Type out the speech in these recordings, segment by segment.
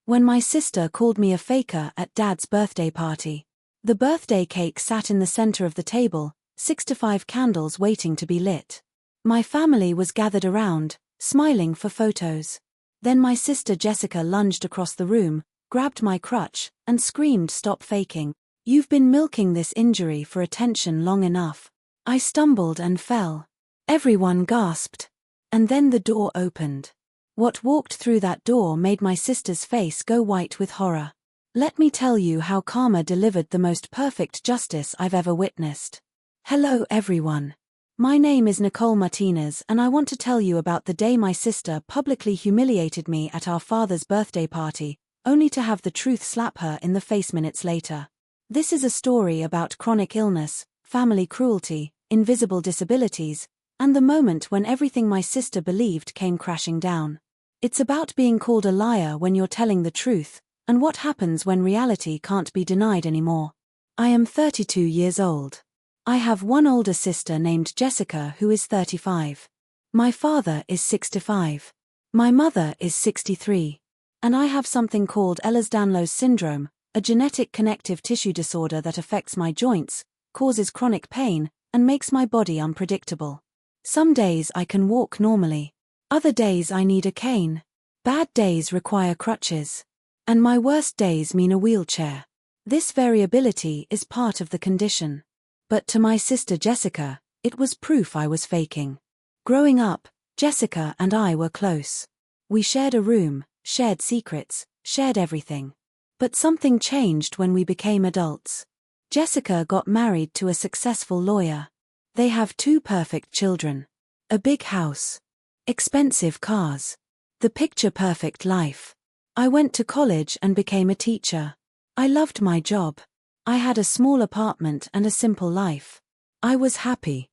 When my sister called me a faker at Dad's birthday party. The birthday cake sat in the center of the table, 6 to 5 candles waiting to be lit. My family was gathered around, smiling for photos. Then my sister Jessica lunged across the room, grabbed my crutch, and screamed, "Stop faking. You've been milking this injury for attention long enough." I stumbled and fell. Everyone gasped. And then the door opened. What walked through that door made my sister's face go white with horror. Let me tell you how karma delivered the most perfect justice I've ever witnessed. Hello everyone. My name is Nicole Martinez and I want to tell you about the day my sister publicly humiliated me at our father's birthday party, only to have the truth slap her in the face minutes later. This is a story about chronic illness, family cruelty, invisible disabilities, and the moment when everything my sister believed came crashing down. It's about being called a liar when you're telling the truth, and what happens when reality can't be denied anymore. I am 32 years old. I have one older sister named Jessica who is 35. My father is 65. My mother is 63. And I have something called Ehlers-Danlos Syndrome, a genetic connective tissue disorder that affects my joints, causes chronic pain, and makes my body unpredictable. Some days I can walk normally. Other days I need a cane. Bad days require crutches. And my worst days mean a wheelchair. This variability is part of the condition. But to my sister Jessica, it was proof I was faking. Growing up, Jessica and I were close. We shared a room, shared secrets, shared everything. But something changed when we became adults. Jessica got married to a successful lawyer. They have 2 perfect children. A big house. Expensive cars. The picture-perfect life. I went to college and became a teacher. I loved my job. I had a small apartment and a simple life. I was happy.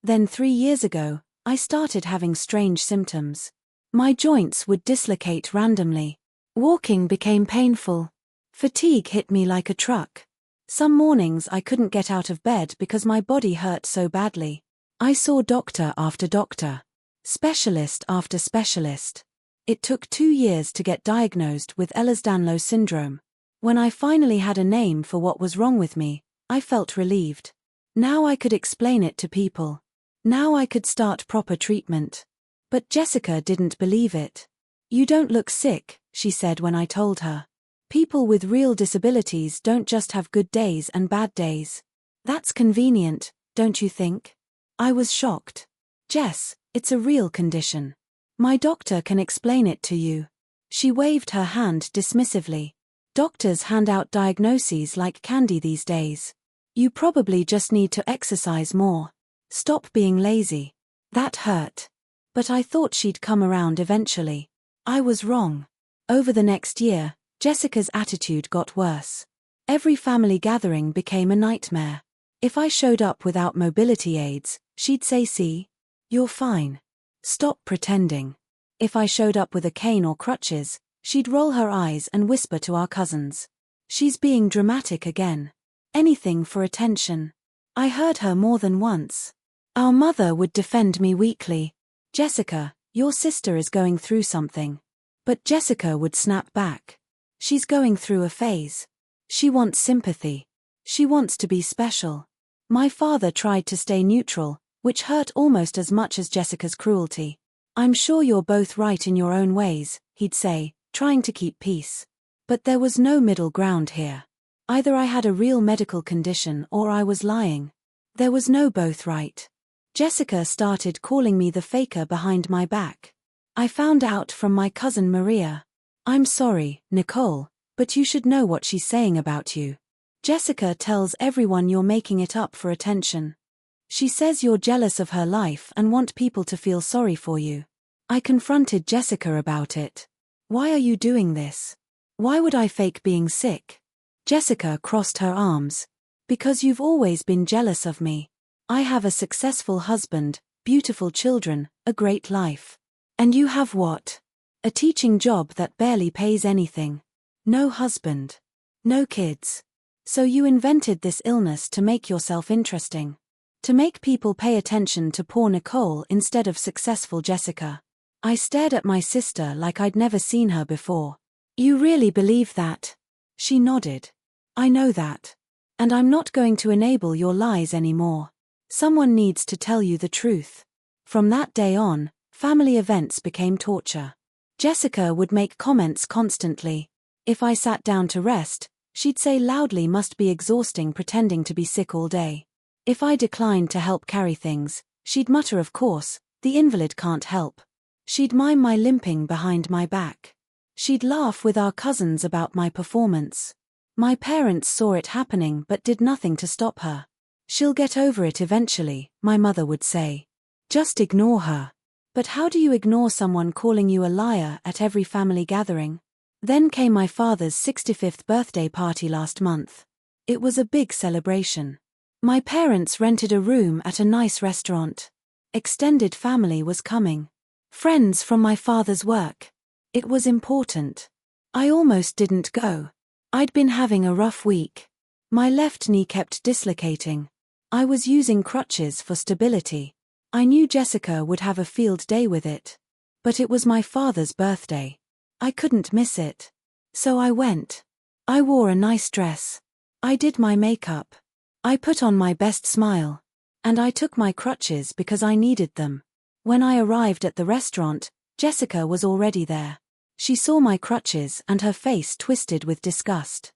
Then 3 years ago, I started having strange symptoms. My joints would dislocate randomly. Walking became painful. Fatigue hit me like a truck. Some mornings I couldn't get out of bed because my body hurt so badly. I saw doctor after doctor. Specialist after specialist. It took 2 years to get diagnosed with Ehlers-Danlos Syndrome. When I finally had a name for what was wrong with me, I felt relieved. Now I could explain it to people. Now I could start proper treatment. But Jessica didn't believe it. "You don't look sick," she said when I told her. "People with real disabilities don't just have good days and bad days. That's convenient, don't you think?" I was shocked. "Jess, it's a real condition. My doctor can explain it to you." She waved her hand dismissively. Doctors hand out diagnoses like candy these days. "You probably just need to exercise more. Stop being lazy." That hurt. But I thought she'd come around eventually. I was wrong. Over the next year, Jessica's attitude got worse. Every family gathering became a nightmare. If I showed up without mobility aids, she'd say, "See? You're fine. Stop pretending." If I showed up with a cane or crutches, she'd roll her eyes and whisper to our cousins, "She's being dramatic again. Anything for attention." I heard her more than once. Our mother would defend me weakly. "Jessica, your sister is going through something." But Jessica would snap back. "She's going through a phase. She wants sympathy. She wants to be special." My father tried to stay neutral, which hurt almost as much as Jessica's cruelty. "I'm sure you're both right in your own ways," he'd say, trying to keep peace. But there was no middle ground here. Either I had a real medical condition or I was lying. There was no both right. Jessica started calling me the faker behind my back. I found out from my cousin Maria. "I'm sorry, Nicole, but you should know what she's saying about you. Jessica tells everyone you're making it up for attention. She says you're jealous of her life and want people to feel sorry for you." I confronted Jessica about it. "Why are you doing this? Why would I fake being sick?" Jessica crossed her arms. "Because you've always been jealous of me. I have a successful husband, beautiful children, a great life. And you have what? A teaching job that barely pays anything. No husband. No kids. So you invented this illness to make yourself interesting. To make people pay attention to poor Nicole instead of successful Jessica." I stared at my sister like I'd never seen her before. You really believe that? She nodded. I know that. And I'm not going to enable your lies anymore. Someone needs to tell you the truth. From that day on, family events became torture. Jessica would make comments constantly. If I sat down to rest, she'd say loudly must be exhausting pretending to be sick all day. If I declined to help carry things, she'd mutter of course, the invalid can't help. She'd mime my limping behind my back. She'd laugh with our cousins about my performance. My parents saw it happening but did nothing to stop her. She'll get over it eventually, my mother would say. Just ignore her. But how do you ignore someone calling you a liar at every family gathering? Then came my father's 65th birthday party last month. It was a big celebration. My parents rented a room at a nice restaurant. Extended family was coming. Friends from my father's work. It was important. I almost didn't go. I'd been having a rough week. My left knee kept dislocating. I was using crutches for stability. I knew Jessica would have a field day with it. But it was my father's birthday. I couldn't miss it. So I went. I wore a nice dress. I did my makeup. I put on my best smile. And I took my crutches because I needed them. When I arrived at the restaurant, Jessica was already there. She saw my crutches and her face twisted with disgust.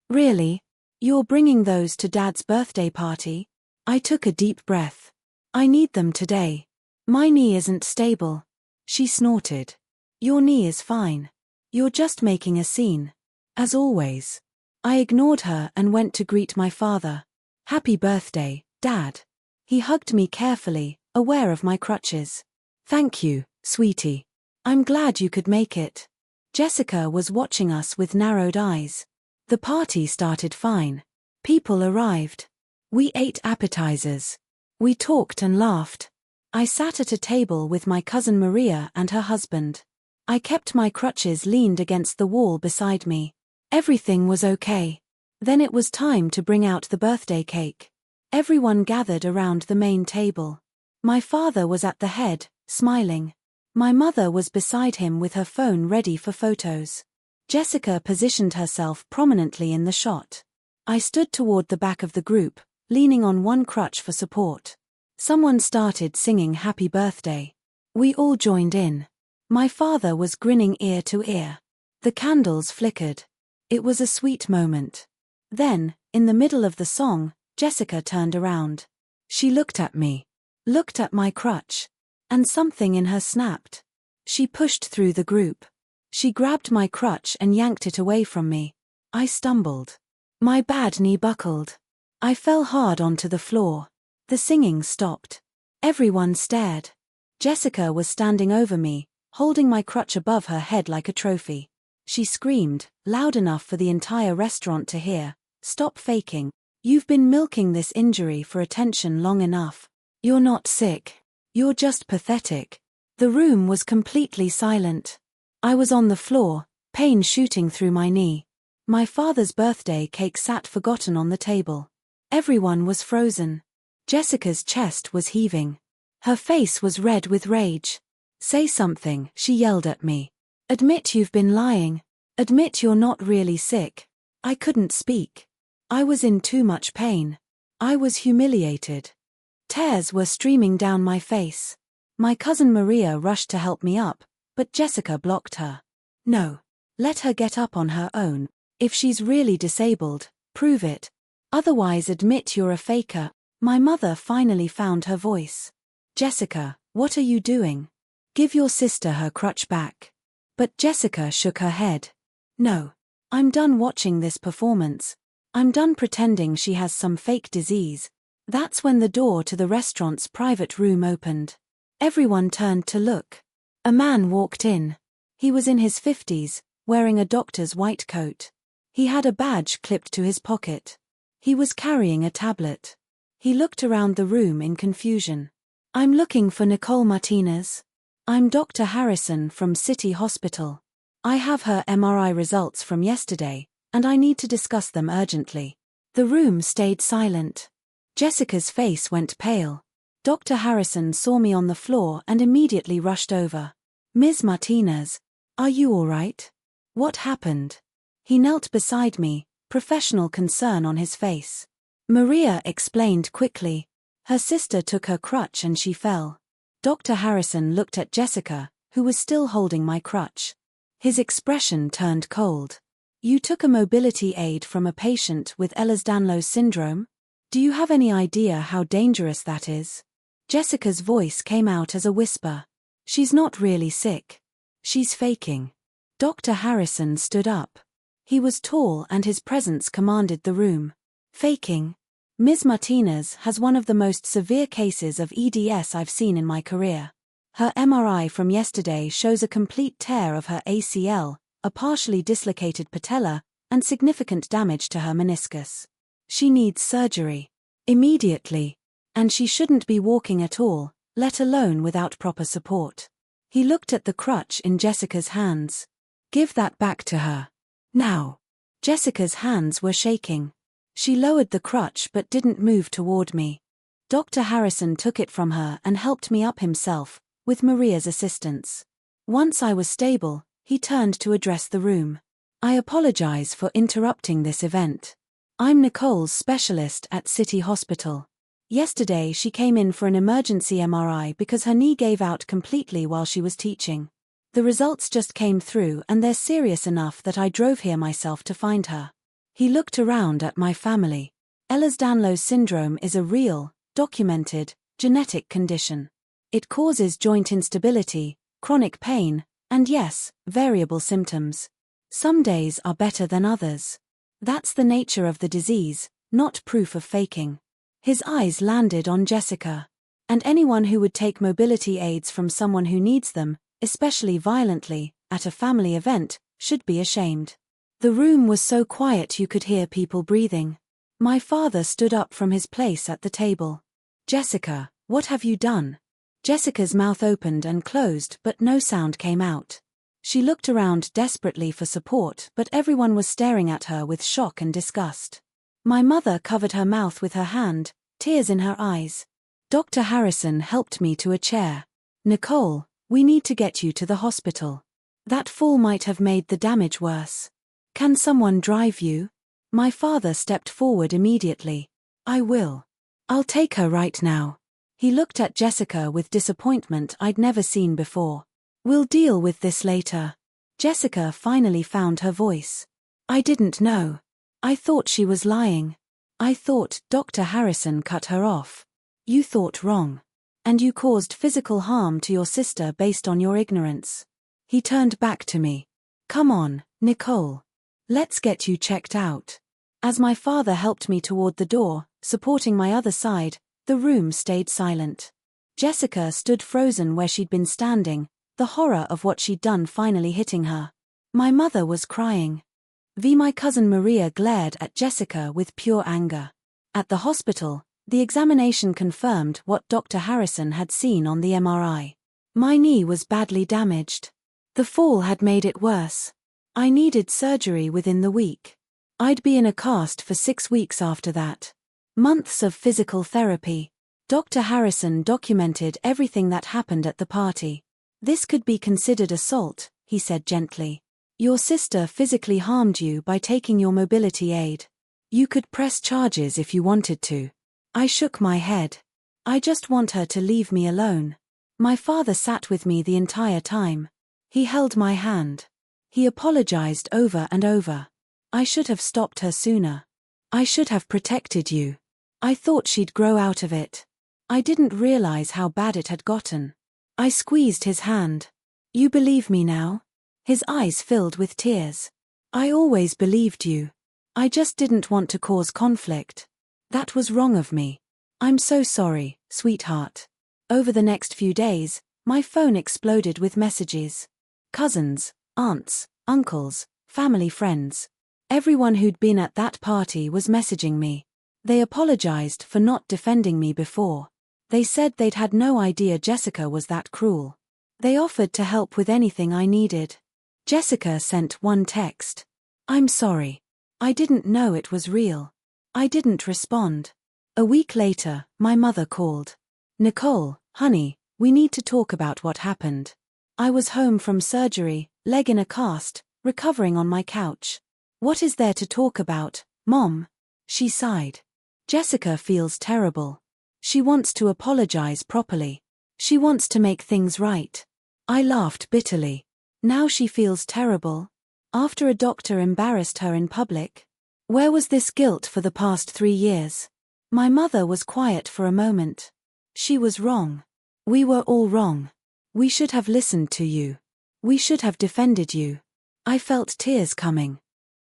Really? You're bringing those to Dad's birthday party? I took a deep breath. I need them today. My knee isn't stable. She snorted. Your knee is fine. You're just making a scene. As always. I ignored her and went to greet my father. Happy birthday, Dad. He hugged me carefully, aware of my crutches. Thank you, sweetie. I'm glad you could make it. Jessica was watching us with narrowed eyes. The party started fine. People arrived. We ate appetizers. We talked and laughed. I sat at a table with my cousin Maria and her husband. I kept my crutches leaned against the wall beside me. Everything was okay. Then it was time to bring out the birthday cake. Everyone gathered around the main table. My father was at the head, smiling. My mother was beside him with her phone ready for photos. Jessica positioned herself prominently in the shot. I stood toward the back of the group, leaning on one crutch for support. Someone started singing Happy Birthday. We all joined in. My father was grinning ear to ear. The candles flickered. It was a sweet moment. Then, in the middle of the song, Jessica turned around. She looked at me. Looked at my crutch. And something in her snapped. She pushed through the group. She grabbed my crutch and yanked it away from me. I stumbled. My bad knee buckled. I fell hard onto the floor. The singing stopped. Everyone stared. Jessica was standing over me, holding my crutch above her head like a trophy. She screamed, loud enough for the entire restaurant to hear, "Stop faking. You've been milking this injury for attention long enough. You're not sick. You're just pathetic." The room was completely silent. I was on the floor, pain shooting through my knee. My father's birthday cake sat forgotten on the table. Everyone was frozen. Jessica's chest was heaving. Her face was red with rage. "Say something," she yelled at me. "Admit you've been lying. Admit you're not really sick." I couldn't speak. I was in too much pain. I was humiliated. Tears were streaming down my face. My cousin Maria rushed to help me up, but Jessica blocked her. "No. Let her get up on her own. If she's really disabled, prove it. Otherwise admit you're a faker." My mother finally found her voice. "Jessica, what are you doing? Give your sister her crutch back." But Jessica shook her head. "No. I'm done watching this performance. I'm done pretending she has some fake disease." That's when the door to the restaurant's private room opened. Everyone turned to look. A man walked in. He was in his 50s, wearing a doctor's white coat. He had a badge clipped to his pocket. He was carrying a tablet. He looked around the room in confusion. "I'm looking for Nicole Martinez. I'm Dr. Harrison from City Hospital. I have her MRI results from yesterday, and I need to discuss them urgently." The room stayed silent. Jessica's face went pale. Dr. Harrison saw me on the floor and immediately rushed over. "Ms. Martinez, are you all right? What happened? He knelt beside me, professional concern on his face. Maria explained quickly. Her sister took her crutch and she fell. Dr. Harrison looked at Jessica, who was still holding my crutch. His expression turned cold. You took a mobility aid from a patient with Ehlers-Danlos Syndrome? Do you have any idea how dangerous that is? Jessica's voice came out as a whisper. She's not really sick. She's faking. Dr. Harrison stood up. He was tall and his presence commanded the room. Faking? Ms. Martinez has one of the most severe cases of EDS I've seen in my career. Her MRI from yesterday shows a complete tear of her ACL, a partially dislocated patella, and significant damage to her meniscus. She needs surgery. Immediately. And she shouldn't be walking at all, let alone without proper support. He looked at the crutch in Jessica's hands. Give that back to her. Now. Jessica's hands were shaking. She lowered the crutch but didn't move toward me. Dr. Harrison took it from her and helped me up himself, with Maria's assistance. Once I was stable, he turned to address the room. I apologize for interrupting this event. I'm Nicole's specialist at City Hospital. Yesterday she came in for an emergency MRI because her knee gave out completely while she was teaching. The results just came through and they're serious enough that I drove here myself to find her. He looked around at my family. Ehlers-Danlos Syndrome is a real, documented, genetic condition. It causes joint instability, chronic pain, and yes, variable symptoms. Some days are better than others. That's the nature of the disease, not proof of faking. His eyes landed on Jessica. And anyone who would take mobility aids from someone who needs them, especially violently, at a family event, should be ashamed. The room was so quiet you could hear people breathing. My father stood up from his place at the table. Jessica, what have you done? Jessica's mouth opened and closed but no sound came out. She looked around desperately for support but everyone was staring at her with shock and disgust. My mother covered her mouth with her hand, tears in her eyes. Dr. Harrison helped me to a chair. Nicole, we need to get you to the hospital. That fall might have made the damage worse. Can someone drive you? My father stepped forward immediately. I will. I'll take her right now. He looked at Jessica with disappointment I'd never seen before. We'll deal with this later. Jessica finally found her voice. I didn't know. I thought she was lying. I thought Dr. Harrison cut her off. You thought wrong. And you caused physical harm to your sister based on your ignorance. He turned back to me. Come on, Nicole. Let's get you checked out. As my father helped me toward the door, supporting my other side, the room stayed silent. Jessica stood frozen where she'd been standing, the horror of what she'd done finally hitting her. My mother was crying. My cousin Maria glared at Jessica with pure anger. At the hospital, the examination confirmed what Dr. Harrison had seen on the MRI. My knee was badly damaged. The fall had made it worse. I needed surgery within the week. I'd be in a cast for 6 weeks after that. Months of physical therapy. Dr. Harrison documented everything that happened at the party. This could be considered assault, he said gently. Your sister physically harmed you by taking your mobility aid. You could press charges if you wanted to. I shook my head. I just want her to leave me alone. My father sat with me the entire time. He held my hand. He apologized over and over. I should have stopped her sooner. I should have protected you. I thought she'd grow out of it. I didn't realize how bad it had gotten. I squeezed his hand. You believe me now? His eyes filled with tears. I always believed you. I just didn't want to cause conflict. That was wrong of me. I'm so sorry, sweetheart. Over the next few days, my phone exploded with messages. Cousins, aunts, uncles, family friends. Everyone who'd been at that party was messaging me. They apologized for not defending me before. They said they'd had no idea Jessica was that cruel. They offered to help with anything I needed. Jessica sent one text. I'm sorry. I didn't know it was real. I didn't respond. A week later, my mother called. Nicole, honey, we need to talk about what happened. I was home from surgery, leg in a cast, recovering on my couch. What is there to talk about, Mom? She sighed. Jessica feels terrible. She wants to apologize properly. She wants to make things right. I laughed bitterly. Now she feels terrible? After a doctor embarrassed her in public? Where was this guilt for the past 3 years? My mother was quiet for a moment. She was wrong. We were all wrong. We should have listened to you. We should have defended you. I felt tears coming.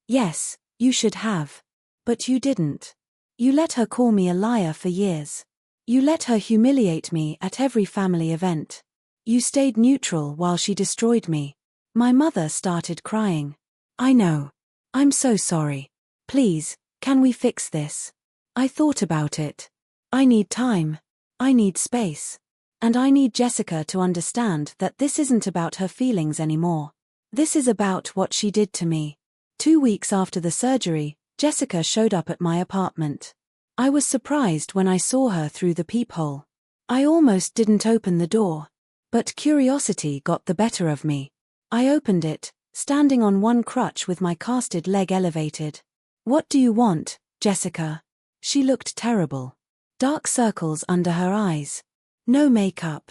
Yes, you should have. But you didn't. You let her call me a liar for years. You let her humiliate me at every family event. You stayed neutral while she destroyed me. My mother started crying. I know. I'm so sorry. Please, can we fix this? I thought about it. I need time. I need space. And I need Jessica to understand that this isn't about her feelings anymore. This is about what she did to me. 2 weeks after the surgery, Jessica showed up at my apartment. I was surprised when I saw her through the peephole. I almost didn't open the door. But curiosity got the better of me. I opened it, standing on one crutch with my casted leg elevated. What do you want, Jessica? She looked terrible. Dark circles under her eyes. No makeup.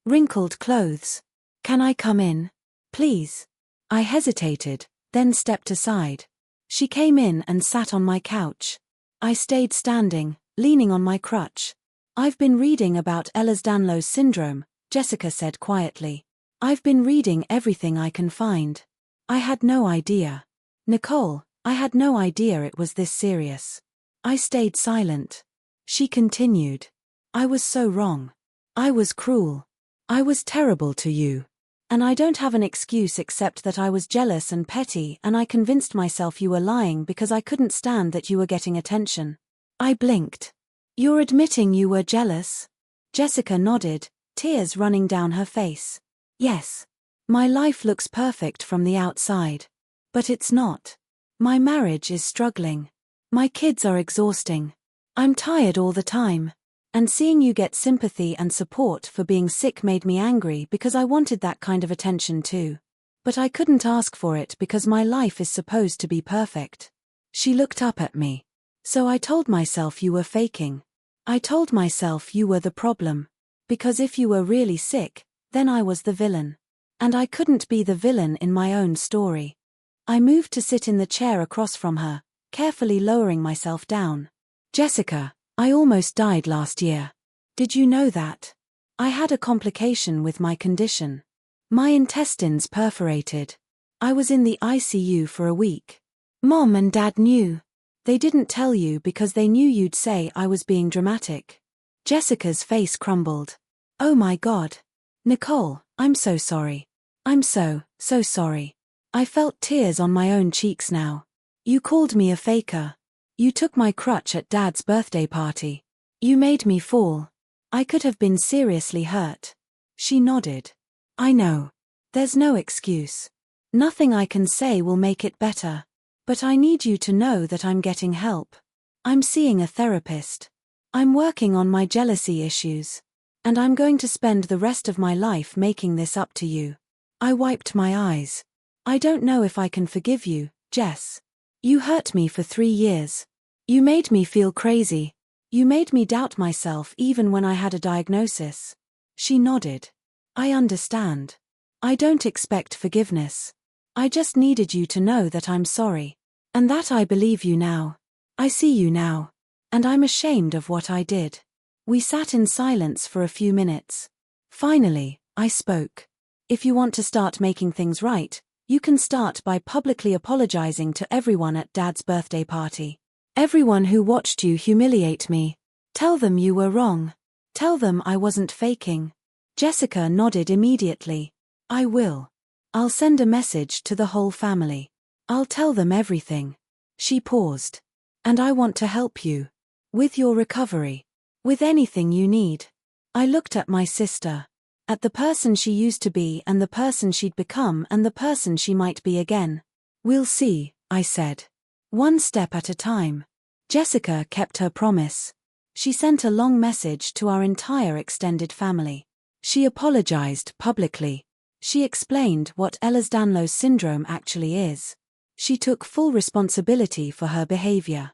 Wrinkled clothes. Can I come in? Please. I hesitated, then stepped aside. She came in and sat on my couch. I stayed standing, leaning on my crutch. I've been reading about Ehlers-Danlos Syndrome, Jessica said quietly. I've been reading everything I can find. I had no idea. Nicole, I had no idea it was this serious. I stayed silent. She continued. I was so wrong. I was cruel. I was terrible to you. And I don't have an excuse except that I was jealous and petty and I convinced myself you were lying because I couldn't stand that you were getting attention. I blinked. You're admitting you were jealous? Jessica nodded, tears running down her face. Yes. My life looks perfect from the outside. But it's not. My marriage is struggling. My kids are exhausting. I'm tired all the time. And seeing you get sympathy and support for being sick made me angry because I wanted that kind of attention too. But I couldn't ask for it because my life is supposed to be perfect. She looked up at me. So I told myself you were faking. I told myself you were the problem. Because if you were really sick, then I was the villain. And I couldn't be the villain in my own story. I moved to sit in the chair across from her, carefully lowering myself down. Jessica, I almost died last year. Did you know that? I had a complication with my condition. My intestines perforated. I was in the ICU for a week. Mom and Dad knew. They didn't tell you because they knew you'd say I was being dramatic. Jessica's face crumbled. Oh my God. Nicole, I'm so sorry. I'm so sorry. I felt tears on my own cheeks now. You called me a faker. You took my crutch at Dad's birthday party. You made me fall. I could have been seriously hurt. She nodded. I know. There's no excuse. Nothing I can say will make it better. But I need you to know that I'm getting help. I'm seeing a therapist. I'm working on my jealousy issues. And I'm going to spend the rest of my life making this up to you. I wiped my eyes. I don't know if I can forgive you, Jess. You hurt me for 3 years. You made me feel crazy. You made me doubt myself even when I had a diagnosis. She nodded. I understand. I don't expect forgiveness. I just needed you to know that I'm sorry. And that I believe you now. I see you now. And I'm ashamed of what I did. We sat in silence for a few minutes. Finally, I spoke. If you want to start making things right, you can start by publicly apologizing to everyone at Dad's birthday party. Everyone who watched you humiliate me. Tell them you were wrong. Tell them I wasn't faking. Jessica nodded immediately. I will. I'll send a message to the whole family. I'll tell them everything. She paused. And I want to help you. With your recovery. With anything you need. I looked at my sister. At the person she used to be and the person she'd become and the person she might be again. We'll see, I said. One step at a time. Jessica kept her promise. She sent a long message to our entire extended family. She apologized publicly. She explained what Ehlers-Danlos Syndrome actually is. She took full responsibility for her behavior.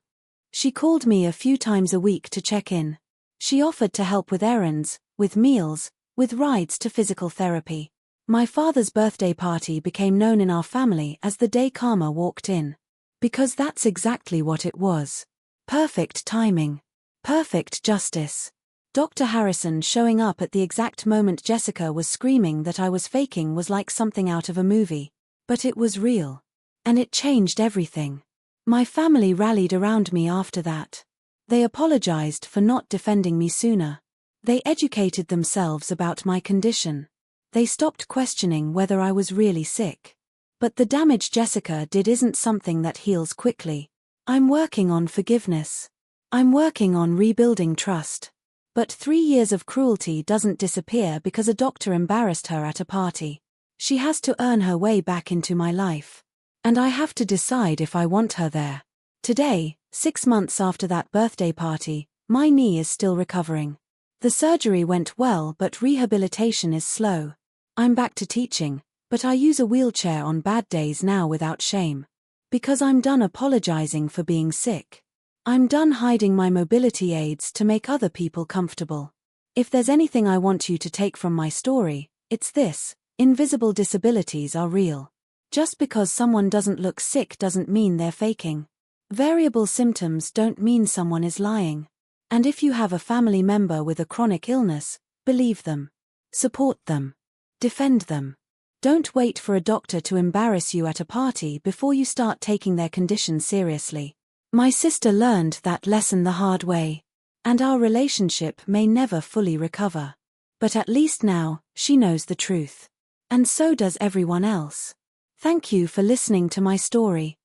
She called me a few times a week to check in. She offered to help with errands, with meals, with rides to physical therapy. My father's birthday party became known in our family as the day Karma walked in. Because that's exactly what it was. Perfect timing. Perfect justice. Dr. Harrison showing up at the exact moment Jessica was screaming that I was faking was like something out of a movie. But it was real. And it changed everything. My family rallied around me after that. They apologized for not defending me sooner. They educated themselves about my condition. They stopped questioning whether I was really sick. But the damage Jessica did isn't something that heals quickly. I'm working on forgiveness. I'm working on rebuilding trust. But 3 years of cruelty doesn't disappear because a doctor embarrassed her at a party. She has to earn her way back into my life. And I have to decide if I want her there. Today, 6 months after that birthday party, my knee is still recovering. The surgery went well, but rehabilitation is slow. I'm back to teaching, but I use a wheelchair on bad days now without shame. Because I'm done apologizing for being sick. I'm done hiding my mobility aids to make other people comfortable. If there's anything I want you to take from my story, it's this: invisible disabilities are real. Just because someone doesn't look sick doesn't mean they're faking. Variable symptoms don't mean someone is lying. And if you have a family member with a chronic illness, believe them. Support them. Defend them. Don't wait for a doctor to embarrass you at a party before you start taking their condition seriously. My sister learned that lesson the hard way. And our relationship may never fully recover. But at least now, she knows the truth. And so does everyone else. Thank you for listening to my story.